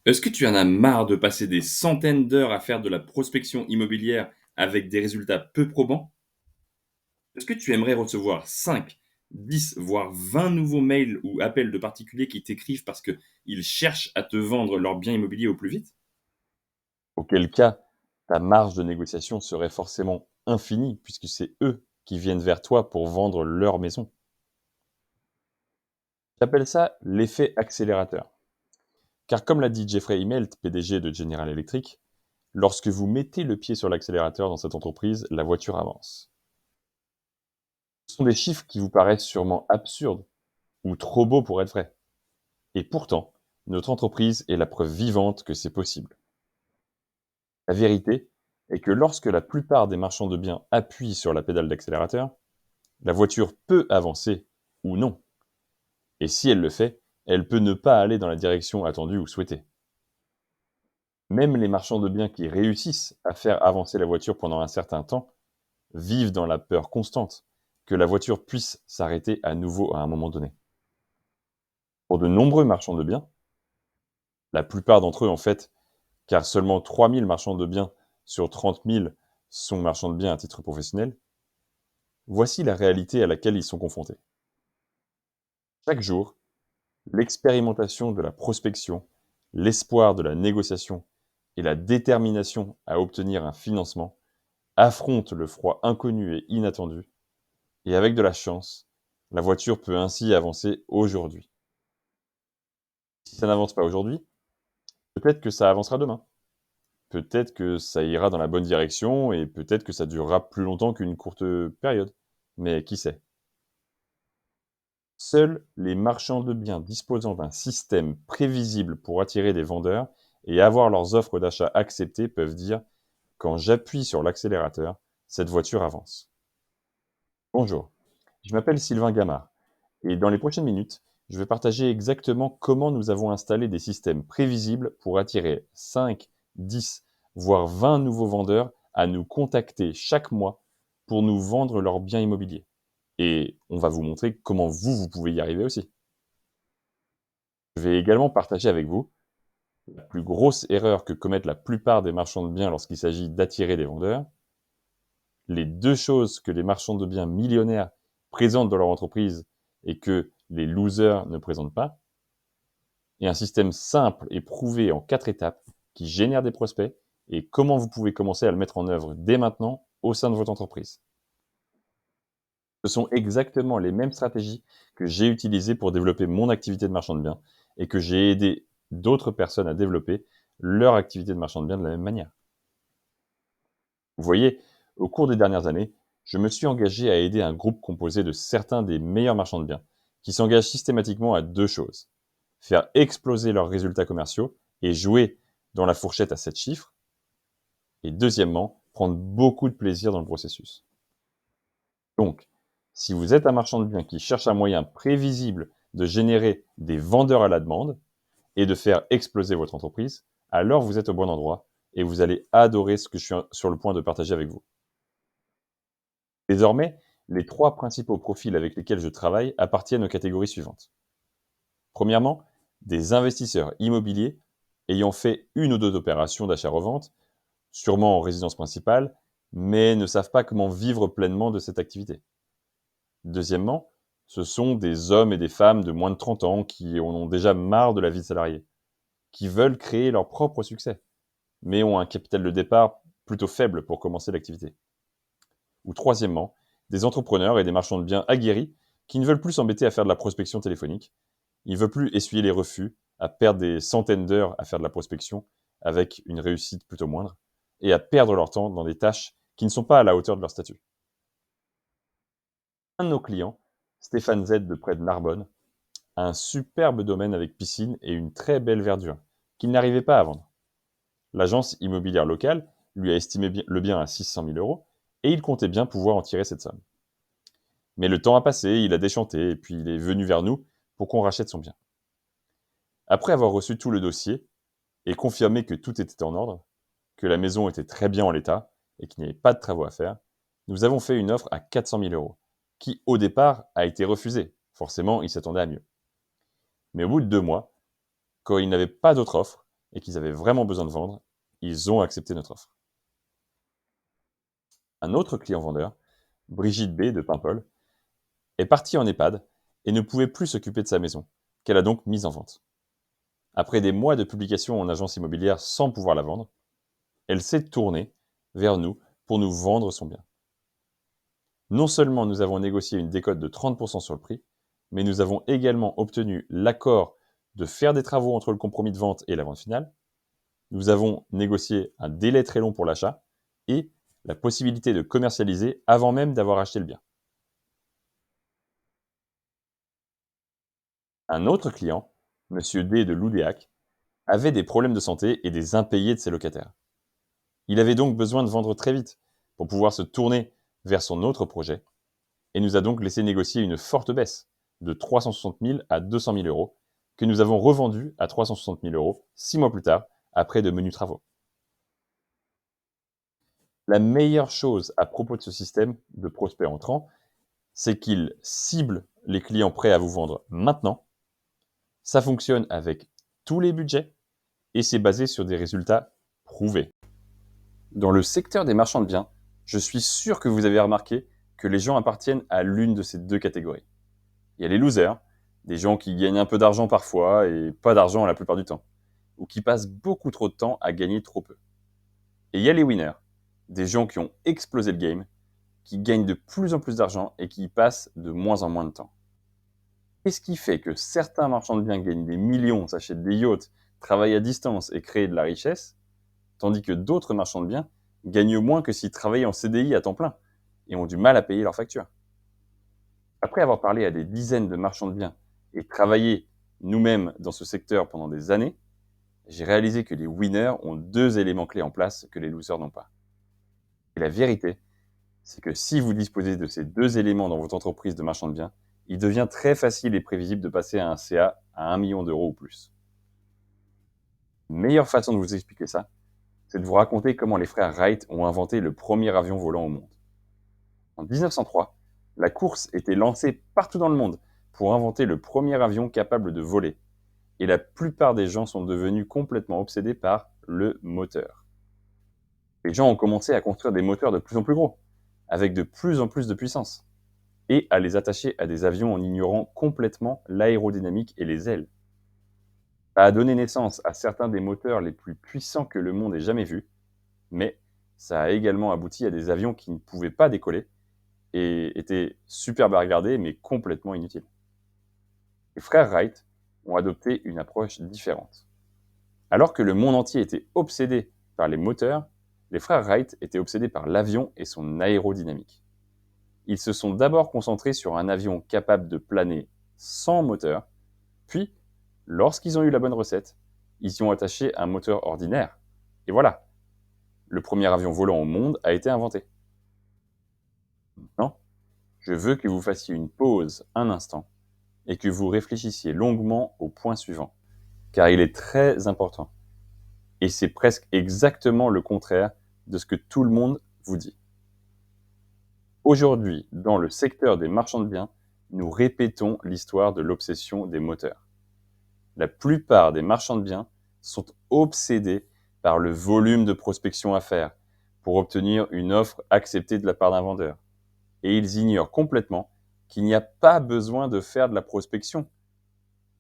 Est-ce que tu en as marre de passer des centaines d'heures à faire de la prospection immobilière avec des résultats peu probants? Est-ce que tu aimerais recevoir 5, 10, voire 20 nouveaux mails ou appels de particuliers qui t'écrivent parce qu'ils cherchent à te vendre leur bien immobilier au plus vite? Auquel cas, ta marge de négociation serait forcément infinie puisque c'est eux qui viennent vers toi pour vendre leur maison. J'appelle ça l'effet accélérateur. Car comme l'a dit Jeffrey Immelt, PDG de General Electric, lorsque vous mettez le pied sur l'accélérateur dans cette entreprise, la voiture avance. Ce sont des chiffres qui vous paraissent sûrement absurdes ou trop beaux pour être vrais. Et pourtant, notre entreprise est la preuve vivante que c'est possible. La vérité est que lorsque la plupart des marchands de biens appuient sur la pédale d'accélérateur, la voiture peut avancer ou non. Et si elle le fait, elle peut ne pas aller dans la direction attendue ou souhaitée. Même les marchands de biens qui réussissent à faire avancer la voiture pendant un certain temps vivent dans la peur constante que la voiture puisse s'arrêter à nouveau à un moment donné. Pour de nombreux marchands de biens, la plupart d'entre eux en fait, car seulement 3000 marchands de biens sur 30 000 sont marchands de biens à titre professionnel, voici la réalité à laquelle ils sont confrontés. Chaque jour, l'expérimentation de la prospection, l'espoir de la négociation et la détermination à obtenir un financement affrontent le froid inconnu et inattendu, et avec de la chance, la voiture peut ainsi avancer aujourd'hui. Si ça n'avance pas aujourd'hui, peut-être que ça avancera demain. Peut-être que ça ira dans la bonne direction et peut-être que ça durera plus longtemps qu'une courte période. Mais qui sait? Seuls les marchands de biens disposant d'un système prévisible pour attirer des vendeurs et avoir leurs offres d'achat acceptées peuvent dire: quand j'appuie sur l'accélérateur, cette voiture avance. Bonjour, je m'appelle Sylvain Gamard et dans les prochaines minutes, je vais partager exactement comment nous avons installé des systèmes prévisibles pour attirer 5, 10, voire 20 nouveaux vendeurs à nous contacter chaque mois pour nous vendre leurs biens immobiliers. Et on va vous montrer comment vous pouvez y arriver aussi. Je vais également partager avec vous la plus grosse erreur que commettent la plupart des marchands de biens lorsqu'il s'agit d'attirer des vendeurs, les deux choses que les marchands de biens millionnaires présentent dans leur entreprise et que les losers ne présentent pas, et un système simple et prouvé en 4 étapes qui génère des prospects et comment vous pouvez commencer à le mettre en œuvre dès maintenant au sein de votre entreprise. Ce sont exactement les mêmes stratégies que j'ai utilisées pour développer mon activité de marchand de biens et que j'ai aidé d'autres personnes à développer leur activité de marchand de biens de la même manière. Vous voyez, au cours des dernières années, je me suis engagé à aider un groupe composé de certains des meilleurs marchands de biens, qui s'engagent systématiquement à deux choses: faire exploser leurs résultats commerciaux et jouer dans la fourchette à 7 chiffres, et deuxièmement, prendre beaucoup de plaisir dans le processus. Donc, si vous êtes un marchand de biens qui cherche un moyen prévisible de générer des vendeurs à la demande et de faire exploser votre entreprise, alors vous êtes au bon endroit et vous allez adorer ce que je suis sur le point de partager avec vous. Désormais, les trois principaux profils avec lesquels je travaille appartiennent aux catégories suivantes. Premièrement, des investisseurs immobiliers ayant fait une ou deux opérations d'achat-revente, sûrement en résidence principale, mais ne savent pas comment vivre pleinement de cette activité. Deuxièmement, ce sont des hommes et des femmes de moins de 30 ans qui en ont déjà marre de la vie de salarié, qui veulent créer leur propre succès, mais ont un capital de départ plutôt faible pour commencer l'activité. Ou troisièmement, des entrepreneurs et des marchands de biens aguerris qui ne veulent plus s'embêter à faire de la prospection téléphonique. Ils ne veulent plus essuyer les refus, à perdre des centaines d'heures à faire de la prospection avec une réussite plutôt moindre, et à perdre leur temps dans des tâches qui ne sont pas à la hauteur de leur statut. Un de nos clients, Stéphane Z de près de Narbonne, a un superbe domaine avec piscine et une très belle verdure qu'il n'arrivait pas à vendre. L'agence immobilière locale lui a estimé le bien à 600 000 euros et il comptait bien pouvoir en tirer cette somme. Mais le temps a passé, il a déchanté et puis il est venu vers nous pour qu'on rachète son bien. Après avoir reçu tout le dossier et confirmé que tout était en ordre, que la maison était très bien en l'état et qu'il n'y avait pas de travaux à faire, nous avons fait une offre à 400 000 euros, qui au départ a été refusée. Forcément, il s'attendait à mieux. Mais au bout de 2 mois, quand il n'avait pas d'autre offre, et qu'ils avaient vraiment besoin de vendre, ils ont accepté notre offre. Un autre client vendeur, Brigitte B de Paimpol, est partie en EHPAD et ne pouvait plus s'occuper de sa maison, qu'elle a donc mise en vente. Après des mois de publication en agence immobilière sans pouvoir la vendre, elle s'est tournée vers nous pour nous vendre son bien. Non seulement nous avons négocié une décote de 30% sur le prix, mais nous avons également obtenu l'accord de faire des travaux entre le compromis de vente et la vente finale. Nous avons négocié un délai très long pour l'achat et la possibilité de commercialiser avant même d'avoir acheté le bien. Un autre client, Monsieur D de Loudéac, avait des problèmes de santé et des impayés de ses locataires. Il avait donc besoin de vendre très vite pour pouvoir se tourner vers son autre projet et nous a donc laissé négocier une forte baisse de 360 000 à 200 000 euros que nous avons revendu à 360 000 euros 6 mois plus tard après de menus travaux. La meilleure chose à propos de ce système de prospect entrant, c'est qu'il cible les clients prêts à vous vendre maintenant. Ça fonctionne avec tous les budgets et c'est basé sur des résultats prouvés. Dans le secteur des marchands de biens, je suis sûr que vous avez remarqué que les gens appartiennent à l'une de ces deux catégories. Il y a les losers, des gens qui gagnent un peu d'argent parfois et pas d'argent la plupart du temps, ou qui passent beaucoup trop de temps à gagner trop peu. Et il y a les winners, des gens qui ont explosé le game, qui gagnent de plus en plus d'argent et qui y passent de moins en moins de temps. Qu'est-ce qui fait que certains marchands de biens gagnent des millions, s'achètent des yachts, travaillent à distance et créent de la richesse, tandis que d'autres marchands de biens gagnent moins que s'ils travaillaient en CDI à temps plein et ont du mal à payer leurs factures? Après avoir parlé à des dizaines de marchands de biens et travaillé nous-mêmes dans ce secteur pendant des années, j'ai réalisé que les winners ont deux éléments clés en place que les losers n'ont pas. Et la vérité, c'est que si vous disposez de ces deux éléments dans votre entreprise de marchand de biens, il devient très facile et prévisible de passer à un CA à 1 million d'euros ou plus. La meilleure façon de vous expliquer ça, c'est de vous raconter comment les frères Wright ont inventé le premier avion volant au monde. En 1903, la course était lancée partout dans le monde pour inventer le premier avion capable de voler. Et la plupart des gens sont devenus complètement obsédés par le moteur. Les gens ont commencé à construire des moteurs de plus en plus gros, avec de plus en plus de puissance, et à les attacher à des avions en ignorant complètement l'aérodynamique et les ailes. Ça a donné naissance à certains des moteurs les plus puissants que le monde ait jamais vus, mais ça a également abouti à des avions qui ne pouvaient pas décoller et étaient superbes à regarder, mais complètement inutiles. Les frères Wright ont adopté une approche différente. Alors que le monde entier était obsédé par les moteurs, les frères Wright étaient obsédés par l'avion et son aérodynamique. Ils se sont d'abord concentrés sur un avion capable de planer sans moteur, puis, lorsqu'ils ont eu la bonne recette, ils y ont attaché un moteur ordinaire. Et voilà, le premier avion volant au monde a été inventé. Maintenant, je veux que vous fassiez une pause un instant et que vous réfléchissiez longuement au point suivant, car il est très important. Et c'est presque exactement le contraire de ce que tout le monde vous dit. Aujourd'hui, dans le secteur des marchands de biens, nous répétons l'histoire de l'obsession des moteurs. La plupart des marchands de biens sont obsédés par le volume de prospection à faire pour obtenir une offre acceptée de la part d'un vendeur. Et ils ignorent complètement qu'il n'y a pas besoin de faire de la prospection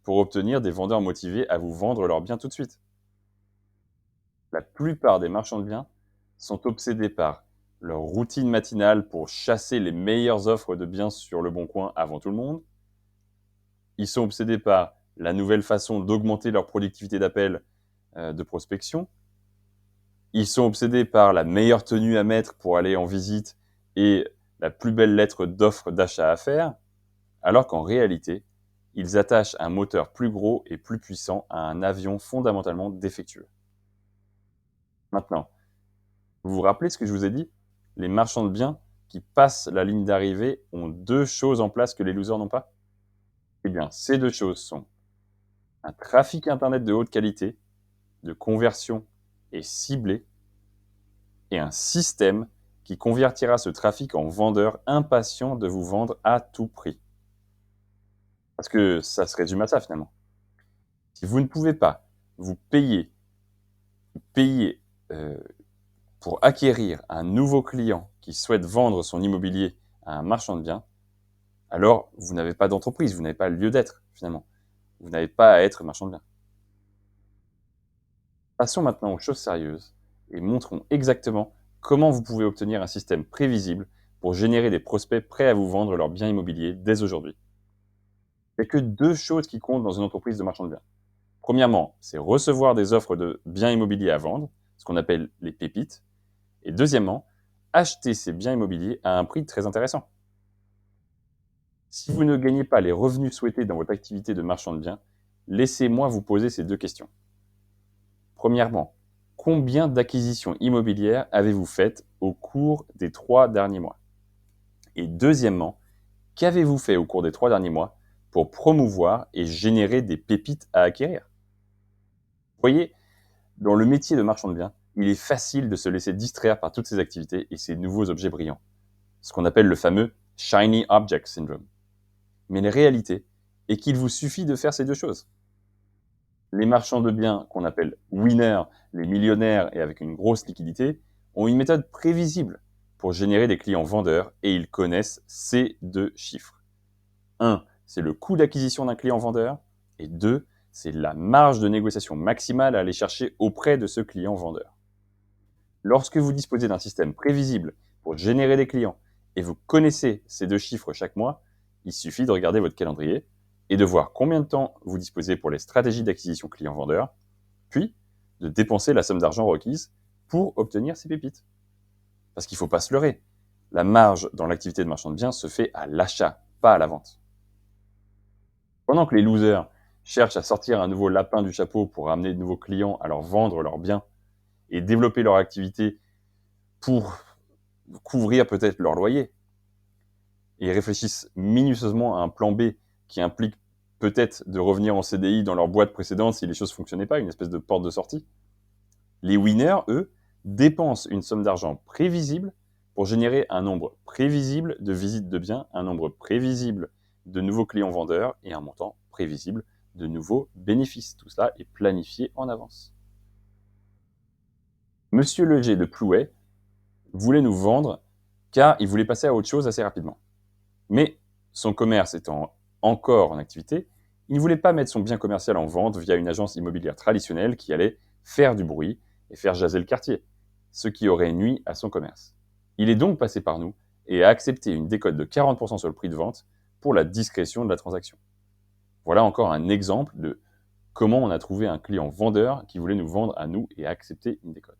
pour obtenir des vendeurs motivés à vous vendre leurs biens tout de suite. La plupart des marchands de biens sont obsédés par leur routine matinale pour chasser les meilleures offres de biens sur le bon coin avant tout le monde. Ils sont obsédés par la nouvelle façon d'augmenter leur productivité d'appel de prospection. Ils sont obsédés par la meilleure tenue à mettre pour aller en visite et la plus belle lettre d'offre d'achat à faire, alors qu'en réalité, ils attachent un moteur plus gros et plus puissant à un avion fondamentalement défectueux. Maintenant, vous vous rappelez ce que je vous ai dit? Les marchands de biens qui passent la ligne d'arrivée ont deux choses en place que les losers n'ont pas. Eh bien, ces deux choses sont un trafic Internet de haute qualité, de conversion et ciblé, et un système qui convertira ce trafic en vendeurs impatients de vous vendre à tout prix. Parce que ça se résume à ça finalement. Si vous ne pouvez pas vous payer payez pour acquérir un nouveau client qui souhaite vendre son immobilier à un marchand de biens, alors vous n'avez pas d'entreprise, vous n'avez pas lieu d'être finalement. Vous n'avez pas à être marchand de biens. Passons maintenant aux choses sérieuses et montrons exactement comment vous pouvez obtenir un système prévisible pour générer des prospects prêts à vous vendre leurs biens immobiliers dès aujourd'hui. Il n'y a que deux choses qui comptent dans une entreprise de marchand de biens. Premièrement, c'est recevoir des offres de biens immobiliers à vendre, ce qu'on appelle les pépites. Et deuxièmement, acheter ces biens immobiliers à un prix très intéressant. Si vous ne gagnez pas les revenus souhaités dans votre activité de marchand de biens, laissez-moi vous poser ces deux questions. Premièrement, combien d'acquisitions immobilières avez-vous faites au cours des 3 derniers mois? Et deuxièmement, qu'avez-vous fait au cours des 3 derniers mois pour promouvoir et générer des pépites à acquérir? Vous voyez, dans le métier de marchand de biens, il est facile de se laisser distraire par toutes ces activités et ces nouveaux objets brillants, ce qu'on appelle le fameux Shiny Object Syndrome. Mais la réalité est qu'il vous suffit de faire ces deux choses. Les marchands de biens qu'on appelle winners, les millionnaires et avec une grosse liquidité, ont une méthode prévisible pour générer des clients vendeurs et ils connaissent ces deux chiffres. 1, c'est le coût d'acquisition d'un client vendeur et 2, c'est la marge de négociation maximale à aller chercher auprès de ce client vendeur. Lorsque vous disposez d'un système prévisible pour générer des clients et vous connaissez ces deux chiffres chaque mois, il suffit de regarder votre calendrier et de voir combien de temps vous disposez pour les stratégies d'acquisition client-vendeur, puis de dépenser la somme d'argent requise pour obtenir ces pépites. Parce qu'il ne faut pas se leurrer, la marge dans l'activité de marchand de biens se fait à l'achat, pas à la vente. Pendant que les losers cherchent à sortir un nouveau lapin du chapeau pour ramener de nouveaux clients à leur vendre leurs biens et développer leur activité pour couvrir peut-être leur loyer, et réfléchissent minutieusement à un plan B qui implique peut-être de revenir en CDI dans leur boîte précédente si les choses ne fonctionnaient pas, une espèce de porte de sortie. Les winners, eux, dépensent une somme d'argent prévisible pour générer un nombre prévisible de visites de biens, un nombre prévisible de nouveaux clients vendeurs et un montant prévisible de nouveaux bénéfices. Tout cela est planifié en avance. Monsieur Leger de Plouay voulait nous vendre car il voulait passer à autre chose assez rapidement. Mais son commerce étant encore en activité, il ne voulait pas mettre son bien commercial en vente via une agence immobilière traditionnelle qui allait faire du bruit et faire jaser le quartier, ce qui aurait nui à son commerce. Il est donc passé par nous et a accepté une décote de 40% sur le prix de vente pour la discrétion de la transaction. Voilà encore un exemple de comment on a trouvé un client vendeur qui voulait nous vendre à nous et accepter une décote.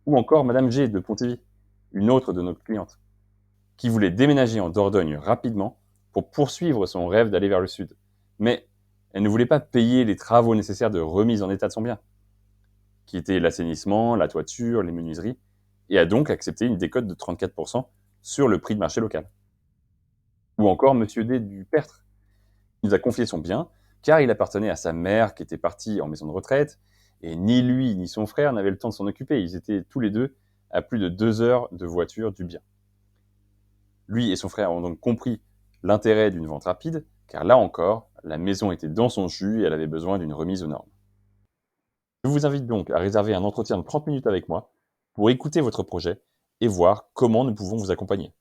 Ou encore Madame G de Pontivy, une autre de nos clientes, qui voulait déménager en Dordogne rapidement pour poursuivre son rêve d'aller vers le sud. Mais elle ne voulait pas payer les travaux nécessaires de remise en état de son bien, qui étaient l'assainissement, la toiture, les menuiseries, et a donc accepté une décote de 34% sur le prix de marché local. Ou encore Monsieur D du Pertre, qui nous a confié son bien, car il appartenait à sa mère qui était partie en maison de retraite, et ni lui ni son frère n'avaient le temps de s'en occuper. Ils étaient tous les deux à plus de 2 heures de voiture du bien. Lui et son frère ont donc compris l'intérêt d'une vente rapide, car là encore, la maison était dans son jus et elle avait besoin d'une remise aux normes. Je vous invite donc à réserver un entretien de 30 minutes avec moi pour écouter votre projet et voir comment nous pouvons vous accompagner.